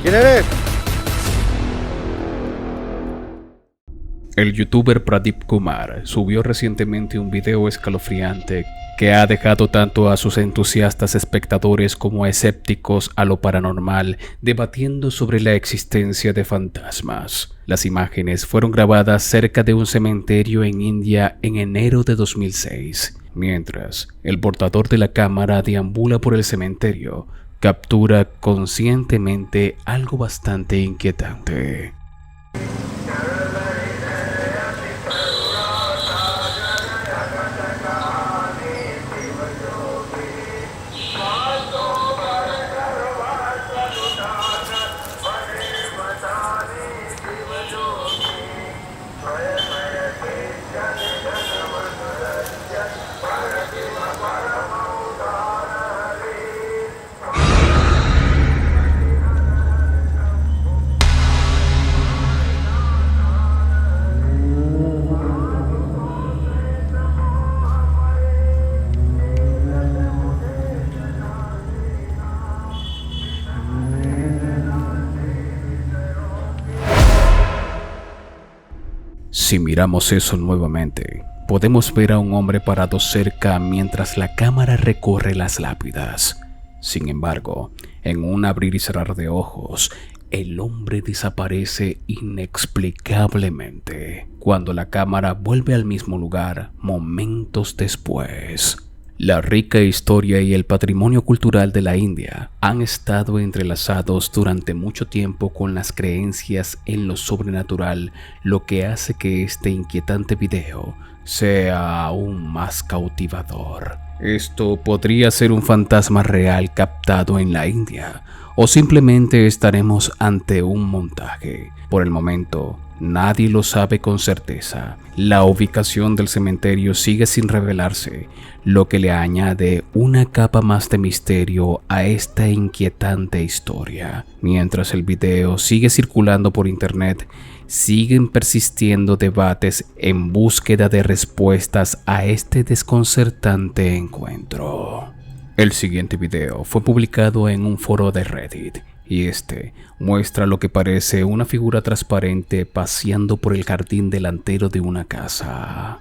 ¿Quién eres? El youtuber Pradeep Kumar subió recientemente un video escalofriante que ha dejado tanto a sus entusiastas espectadores como a escépticos a lo paranormal debatiendo sobre la existencia de fantasmas. Las imágenes fueron grabadas cerca de un cementerio en India en enero de 2006. Mientras el portador de la cámara deambula por el cementerio, captura conscientemente algo bastante inquietante. Si miramos eso nuevamente, podemos ver a un hombre parado cerca mientras la cámara recorre las lápidas. Sin embargo, en un abrir y cerrar de ojos, el hombre desaparece inexplicablemente cuando la cámara vuelve al mismo lugar momentos después. La rica historia y el patrimonio cultural de la India han estado entrelazados durante mucho tiempo con las creencias en lo sobrenatural, lo que hace que este inquietante video sea aún más cautivador. Esto podría ser un fantasma real captado en la India, o simplemente estaremos ante un montaje. Por el momento, nadie lo sabe con certeza. La ubicación del cementerio sigue sin revelarse, lo que le añade una capa más de misterio a esta inquietante historia. Mientras el video sigue circulando por internet, siguen persistiendo debates en búsqueda de respuestas a este desconcertante encuentro. El siguiente video fue publicado en un foro de Reddit y este muestra lo que parece una figura transparente paseando por el jardín delantero de una casa.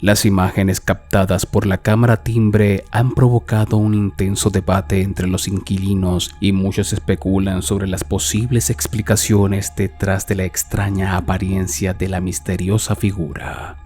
Las imágenes captadas por la cámara timbre han provocado un intenso debate entre los inquilinos y muchos especulan sobre las posibles explicaciones detrás de la extraña apariencia de la misteriosa figura.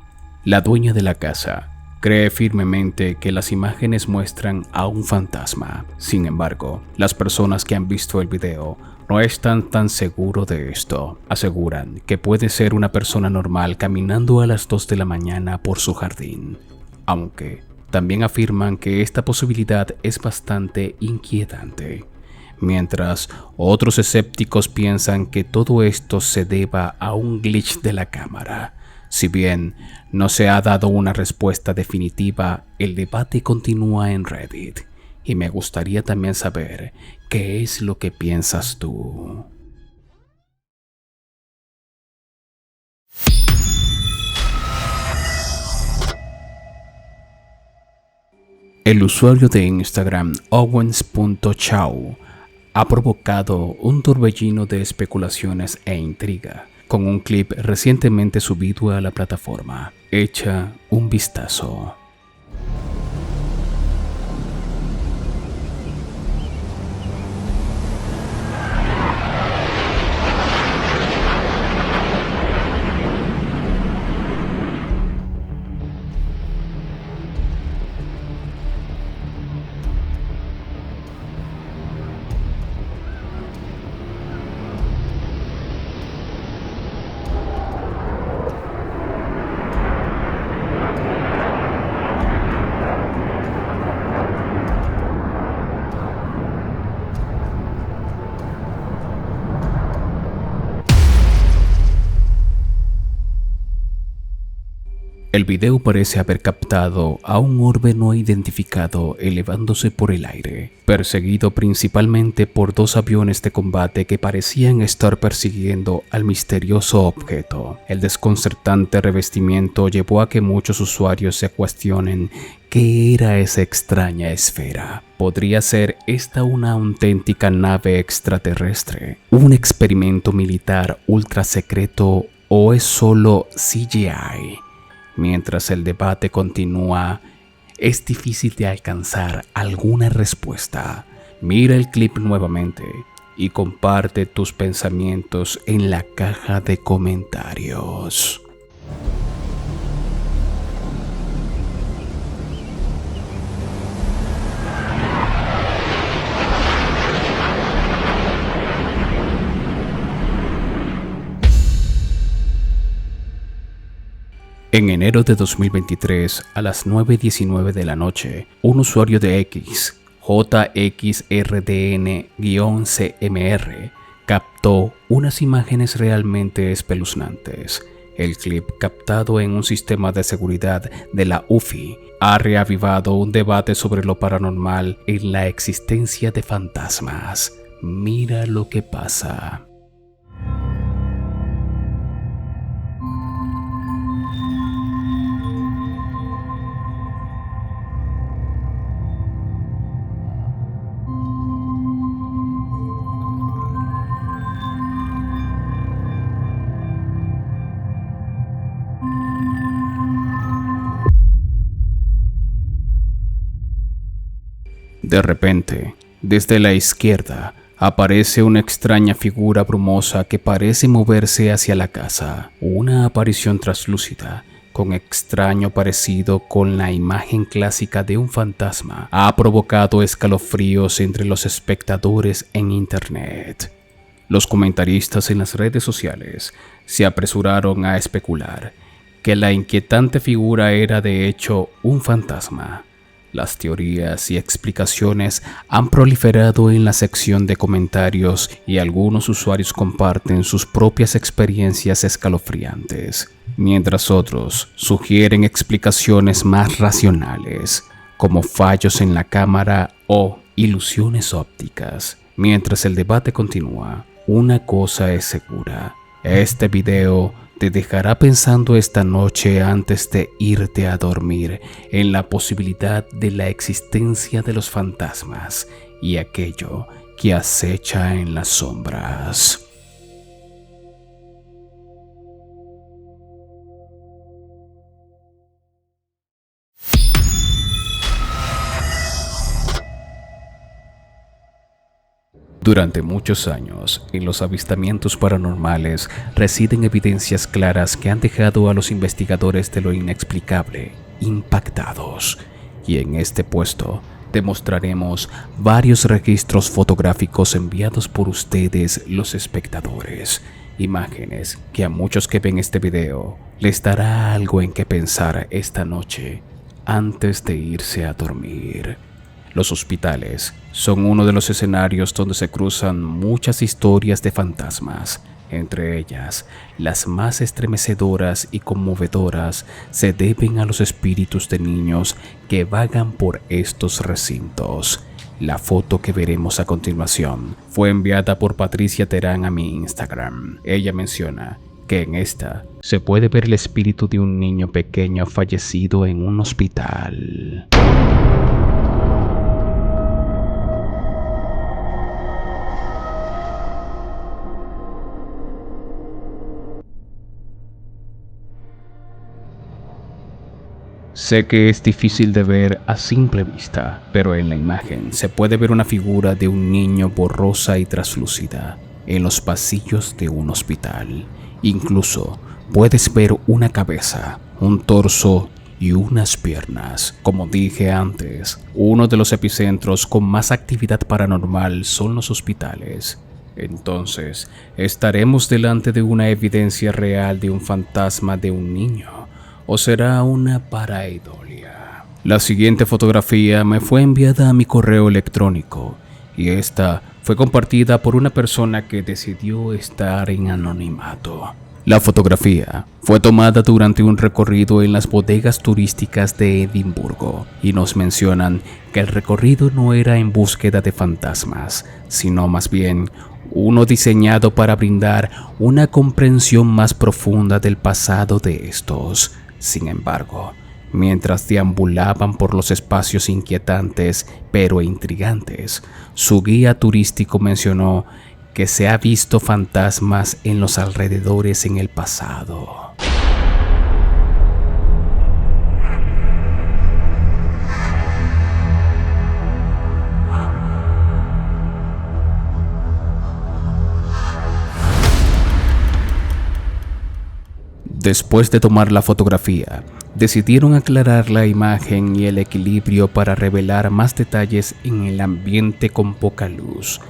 La dueña de la casa cree firmemente que las imágenes muestran a un fantasma. Sin embargo, las personas que han visto el video no están tan seguros de esto. Aseguran que puede ser una persona normal caminando a las 2 de la mañana por su jardín, aunque también afirman que esta posibilidad es bastante inquietante, mientras otros escépticos piensan que todo esto se deba a un glitch de la cámara. Si bien no se ha dado una respuesta definitiva, el debate continúa en Reddit. Y me gustaría también saber qué es lo que piensas tú. El usuario de Instagram owens.chow ha provocado un torbellino de especulaciones e intriga con un clip recientemente subido a la plataforma. Echa un vistazo. El video parece haber captado a un orbe no identificado elevándose por el aire, perseguido principalmente por 2 aviones de combate que parecían estar persiguiendo al misterioso objeto. El desconcertante revestimiento llevó a que muchos usuarios se cuestionen qué era esa extraña esfera. ¿Podría ser esta una auténtica nave extraterrestre, un experimento militar ultra secreto o es solo CGI? Mientras el debate continúa, es difícil de alcanzar alguna respuesta. Mira el clip nuevamente y comparte tus pensamientos en la caja de comentarios. En enero de 2023, a las 9:19 de la noche, un usuario de X, JXRDN-CMR, captó unas imágenes realmente espeluznantes. El clip, captado en un sistema de seguridad de la UFI, ha reavivado un debate sobre lo paranormal en la existencia de fantasmas. Mira lo que pasa. De repente, desde la izquierda, aparece una extraña figura brumosa que parece moverse hacia la casa. Una aparición translúcida, con extraño parecido con la imagen clásica de un fantasma, ha provocado escalofríos entre los espectadores en internet. Los comentaristas en las redes sociales se apresuraron a especular que la inquietante figura era de hecho un fantasma. Las teorías y explicaciones han proliferado en la sección de comentarios y algunos usuarios comparten sus propias experiencias escalofriantes, mientras otros sugieren explicaciones más racionales, como fallos en la cámara o ilusiones ópticas. Mientras el debate continúa, una cosa es segura: este video te dejará pensando esta noche antes de irte a dormir en la posibilidad de la existencia de los fantasmas y aquello que acecha en las sombras. Durante muchos años, en los avistamientos paranormales residen evidencias claras que han dejado a los investigadores de lo inexplicable impactados. Y en este puesto te mostraremos varios registros fotográficos enviados por ustedes, los espectadores. Imágenes que a muchos que ven este video les dará algo en que pensar esta noche antes de irse a dormir. Los hospitales son uno de los escenarios donde se cruzan muchas historias de fantasmas. Entre ellas, las más estremecedoras y conmovedoras se deben a los espíritus de niños que vagan por estos recintos. La foto que veremos a continuación fue enviada por Patricia Terán a mi Instagram. Ella menciona que en esta se puede ver el espíritu de un niño pequeño fallecido en un hospital. Sé que es difícil de ver a simple vista, pero en la imagen se puede ver una figura de un niño borrosa y traslúcida en los pasillos de un hospital. Incluso puedes ver una cabeza, un torso y unas piernas. Como dije antes, uno de los epicentros con más actividad paranormal son los hospitales. Entonces, ¿estaremos delante de una evidencia real de un fantasma de un niño? ¿O será una pareidolia? La siguiente fotografía me fue enviada a mi correo electrónico y esta fue compartida por una persona que decidió estar en anonimato. La fotografía fue tomada durante un recorrido en las bodegas turísticas de Edimburgo y nos mencionan que el recorrido no era en búsqueda de fantasmas, sino más bien uno diseñado para brindar una comprensión más profunda del pasado de estos. Sin embargo, mientras deambulaban por los espacios inquietantes pero intrigantes, su guía turístico mencionó que se ha visto fantasmas en los alrededores en el pasado. Después de tomar la fotografía, decidieron aclarar la imagen y el equilibrio para revelar más detalles en el ambiente con poca luz.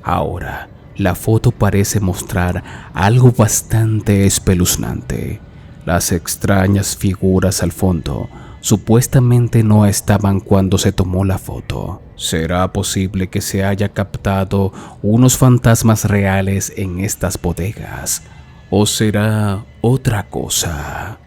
Ahora, la foto parece mostrar algo bastante espeluznante. Las extrañas figuras al fondo supuestamente no estaban cuando se tomó la foto. ¿Será posible que se haya captado unos fantasmas reales en estas bodegas? ¿O será otra cosa?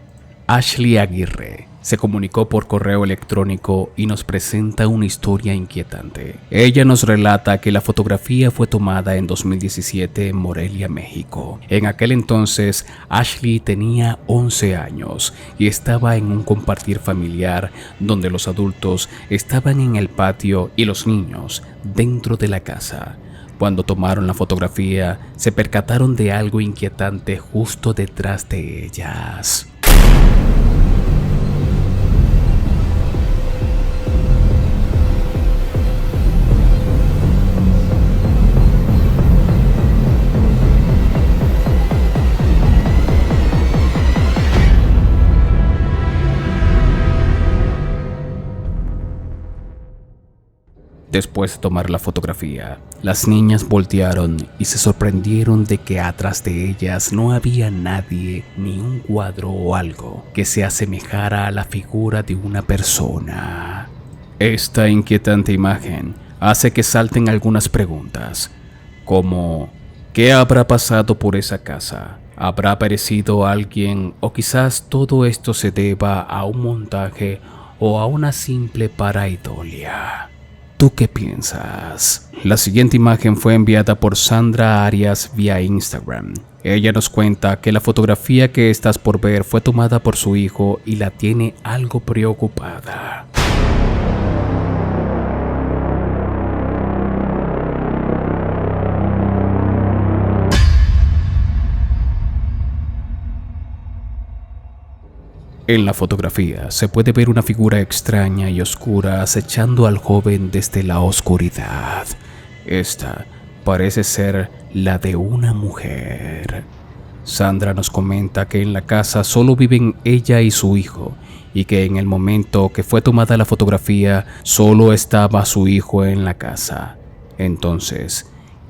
Ashley Aguirre se comunicó por correo electrónico y nos presenta una historia inquietante. Ella nos relata que la fotografía fue tomada en 2017 en Morelia, México. En aquel entonces, Ashley tenía 11 años y estaba en un compartir familiar donde los adultos estaban en el patio y los niños dentro de la casa. Cuando tomaron la fotografía, se percataron de algo inquietante justo detrás de ellas. Después de tomar la fotografía, las niñas voltearon y se sorprendieron de que atrás de ellas no había nadie ni un cuadro o algo que se asemejara a la figura de una persona. Esta inquietante imagen hace que salten algunas preguntas, como ¿qué habrá pasado por esa casa? ¿Habrá aparecido alguien o quizás todo esto se deba a un montaje o a una simple pareidolia? ¿Tú qué piensas? La siguiente imagen fue enviada por Sandra Arias vía Instagram. Ella nos cuenta que la fotografía que estás por ver fue tomada por su hijo y la tiene algo preocupada. En la fotografía se puede ver una figura extraña y oscura acechando al joven desde la oscuridad. Esta parece ser la de una mujer. Sandra nos comenta que en la casa solo viven ella y su hijo y que en el momento que fue tomada la fotografía solo estaba su hijo en la casa. Entonces,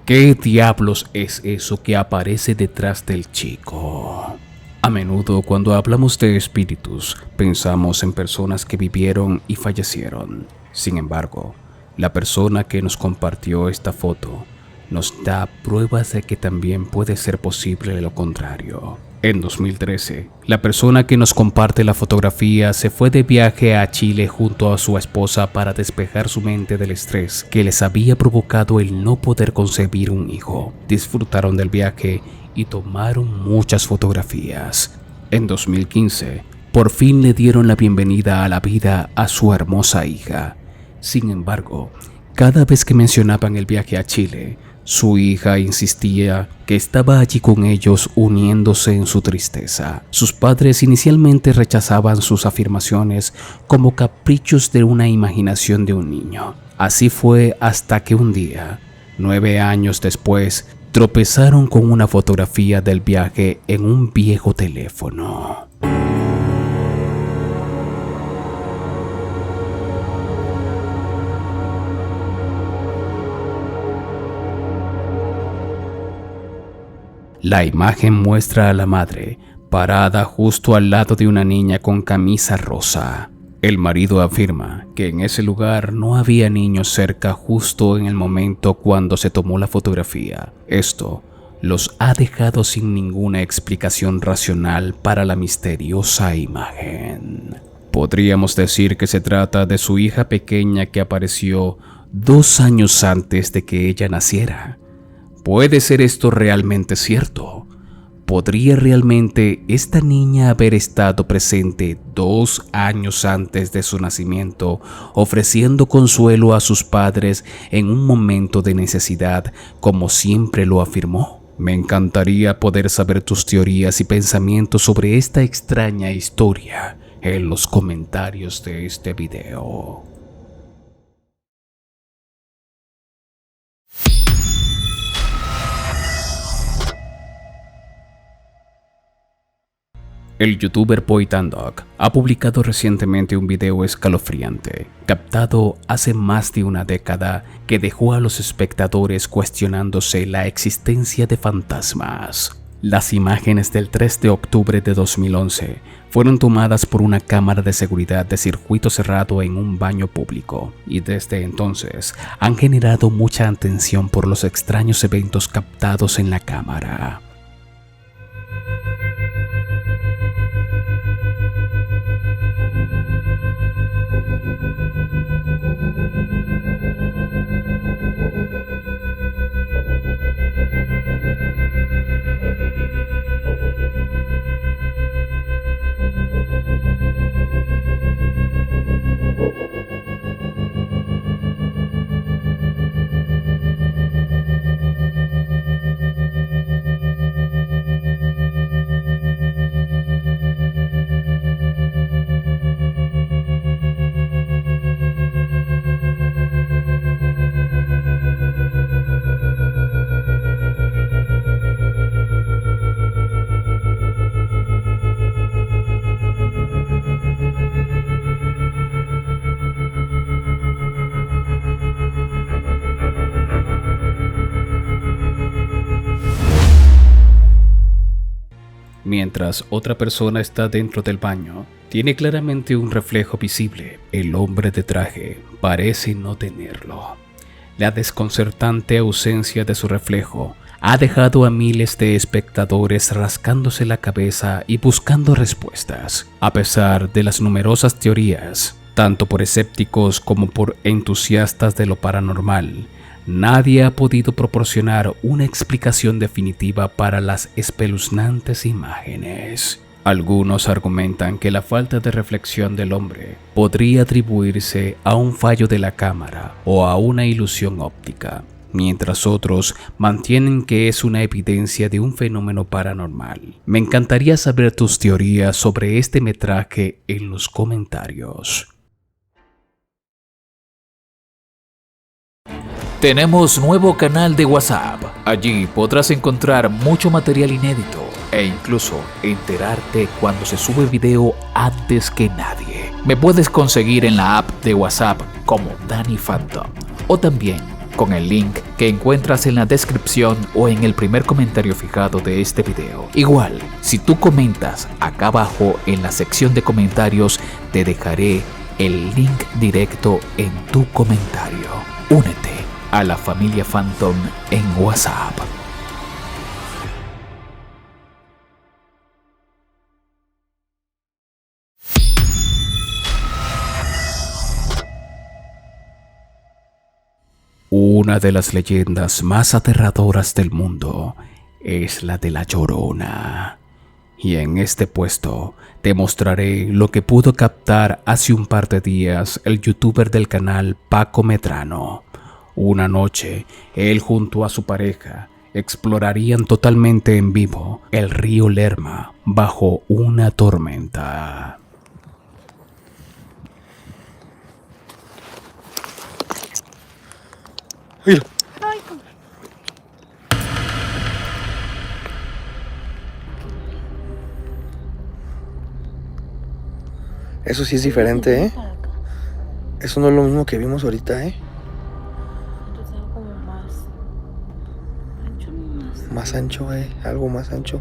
¿qué diablos es eso que aparece detrás del chico? A menudo cuando hablamos de espíritus, pensamos en personas que vivieron y fallecieron. Sin embargo, la persona que nos compartió esta foto nos da pruebas de que también puede ser posible lo contrario. En 2013, la persona que nos comparte la fotografía se fue de viaje a Chile junto a su esposa para despejar su mente del estrés que les había provocado el no poder concebir un hijo. Disfrutaron del viaje y tomaron muchas fotografías. En 2015, por fin le dieron la bienvenida a la vida a su hermosa hija. Sin embargo, cada vez que mencionaban el viaje a Chile, su hija insistía que estaba allí con ellos uniéndose en su tristeza. Sus padres inicialmente rechazaban sus afirmaciones como caprichos de una imaginación de un niño. Así fue hasta que un día, 9 años después, tropezaron con una fotografía del viaje en un viejo teléfono. La imagen muestra a la madre parada justo al lado de una niña con camisa rosa. El marido afirma que en ese lugar no había niños cerca justo en el momento cuando se tomó la fotografía. Esto los ha dejado sin ninguna explicación racional para la misteriosa imagen. Podríamos decir que se trata de su hija pequeña que apareció 2 años antes de que ella naciera. ¿Puede ser esto realmente cierto? ¿Podría realmente esta niña haber estado presente 2 años antes de su nacimiento, ofreciendo consuelo a sus padres en un momento de necesidad, como siempre lo afirmó? Me encantaría poder saber tus teorías y pensamientos sobre esta extraña historia en los comentarios de este video. El youtuber Boytandog ha publicado recientemente un video escalofriante, captado hace más de una década, que dejó a los espectadores cuestionándose la existencia de fantasmas. Las imágenes del 3 de octubre de 2011 fueron tomadas por una cámara de seguridad de circuito cerrado en un baño público, y desde entonces han generado mucha atención por los extraños eventos captados en la cámara. Mientras otra persona está dentro del baño, tiene claramente un reflejo visible. El hombre de traje parece no tenerlo. La desconcertante ausencia de su reflejo ha dejado a miles de espectadores rascándose la cabeza y buscando respuestas. A pesar de las numerosas teorías, tanto por escépticos como por entusiastas de lo paranormal, nadie ha podido proporcionar una explicación definitiva para las espeluznantes imágenes. Algunos argumentan que la falta de reflexión del hombre podría atribuirse a un fallo de la cámara o a una ilusión óptica, mientras otros mantienen que es una evidencia de un fenómeno paranormal. Me encantaría saber tus teorías sobre este metraje en los comentarios. Tenemos nuevo canal de WhatsApp. Allí podrás encontrar mucho material inédito e incluso enterarte cuando se sube video antes que nadie. Me puedes conseguir en la app de WhatsApp como Danny Phantom o también con el link que encuentras en la descripción o en el primer comentario fijado de este video. Igual, si tú comentas acá abajo en la sección de comentarios, te dejaré el link directo en tu comentario. Únete a la familia Phantom en WhatsApp. Una de las leyendas más aterradoras del mundo es la de La Llorona. Y en este puesto te mostraré lo que pudo captar hace un par de días el youtuber del canal Paco Medrano. Una noche, él junto a su pareja explorarían totalmente en vivo el río Lerma bajo una tormenta. Mira. Eso sí es diferente, ¿eh? Eso no es lo mismo que vimos ahorita, ¿eh? Más ancho, algo más ancho.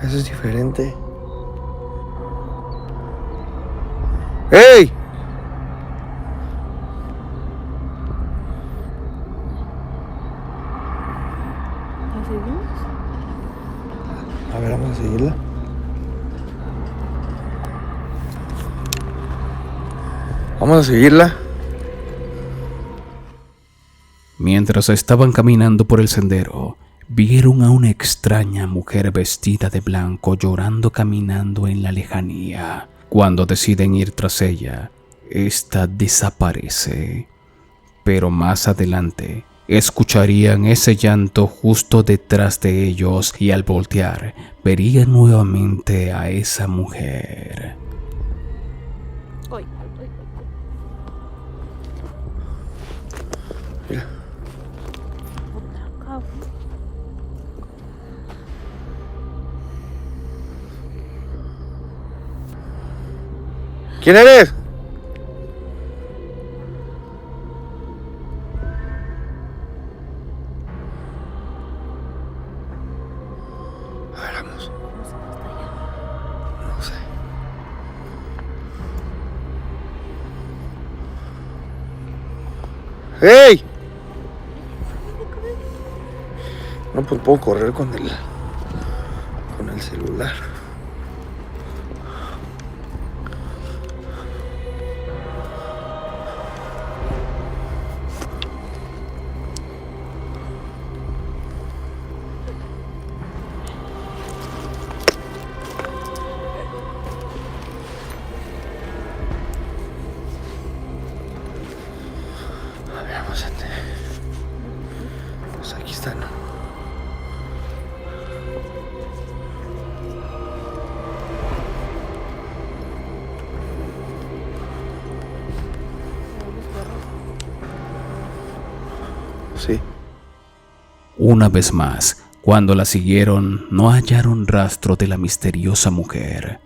Eso es diferente. ¡Ey! ¿La seguimos? A ver, vamos a seguirla. Vamos a seguirla. Mientras estaban caminando por el sendero, vieron a una extraña mujer vestida de blanco llorando caminando en la lejanía. Cuando deciden ir tras ella, esta desaparece. Pero más adelante, escucharían ese llanto justo detrás de ellos y al voltear, verían nuevamente a esa mujer. Ay. Mira. Otra cabra. ¿Quién eres? A ver, vamos. No sé. ¡Ey! No, pues puedo correr con el celular. A ver, vamos a tener. Pues aquí están. Sí. Una vez más, cuando la siguieron, no hallaron rastro de la misteriosa mujer.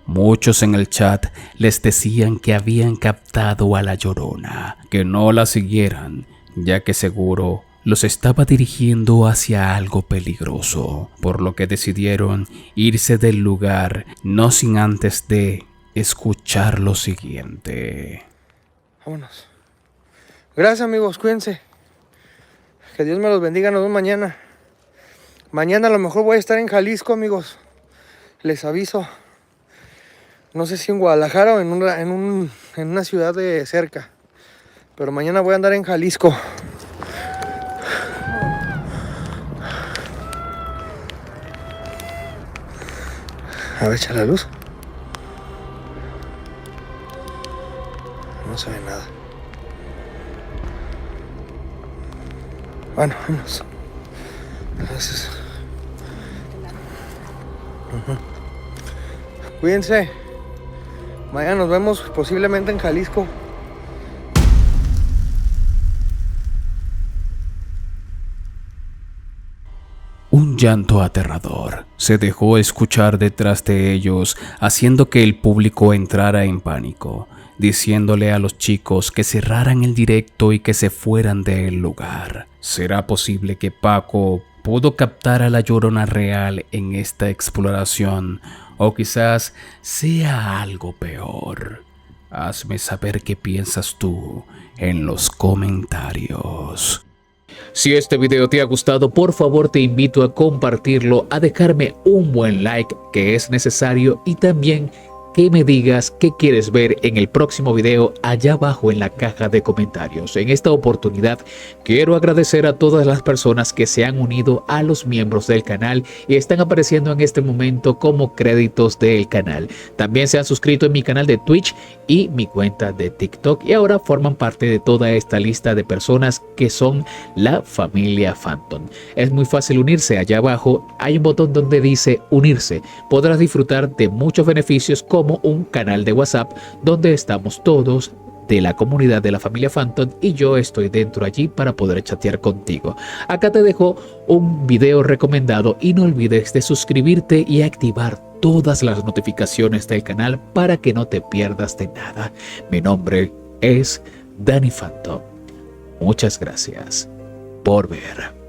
Muchos en el chat les decían que habían captado a la Llorona, que no la siguieran, ya que seguro los estaba dirigiendo hacia algo peligroso, por lo que decidieron irse del lugar, no sin antes de escuchar lo siguiente. Vámonos. Gracias, amigos, cuídense. Que Dios me los bendiga, nos vemos mañana. Mañana a lo mejor voy a estar en Jalisco, amigos. Les aviso. No sé si en Guadalajara o en una ciudad de cerca. Pero mañana voy a andar en Jalisco. A ver, echa la luz. No se ve nada. Bueno, vámonos. Gracias. Cuídense. Mañana nos vemos posiblemente en Jalisco. Un llanto aterrador se dejó escuchar detrás de ellos, haciendo que el público entrara en pánico, diciéndole a los chicos que cerraran el directo y que se fueran del lugar. ¿Será posible que Paco pudo captar a la Llorona real en esta exploración? O quizás sea algo peor. Hazme saber qué piensas tú en los comentarios. Si este video te ha gustado, por favor te invito a compartirlo, a dejarme un buen like que es necesario y también que me digas qué quieres ver en el próximo video allá abajo en la caja de comentarios. En esta oportunidad quiero agradecer a todas las personas que se han unido a los miembros del canal y están apareciendo en este momento como créditos del canal. También se han suscrito en mi canal de Twitch y mi cuenta de TikTok y ahora forman parte de toda esta lista de personas que son la familia Phantom. Es muy fácil unirse. Allá abajo hay un botón donde dice unirse. Podrás disfrutar de muchos beneficios como un canal de WhatsApp donde estamos todos de la comunidad de la familia Phantom y yo estoy dentro allí para poder chatear contigo. Acá te dejo un video recomendado y no olvides de suscribirte y activar todas las notificaciones del canal para que no te pierdas de nada. Mi nombre es Danny Phantom. Muchas gracias por ver.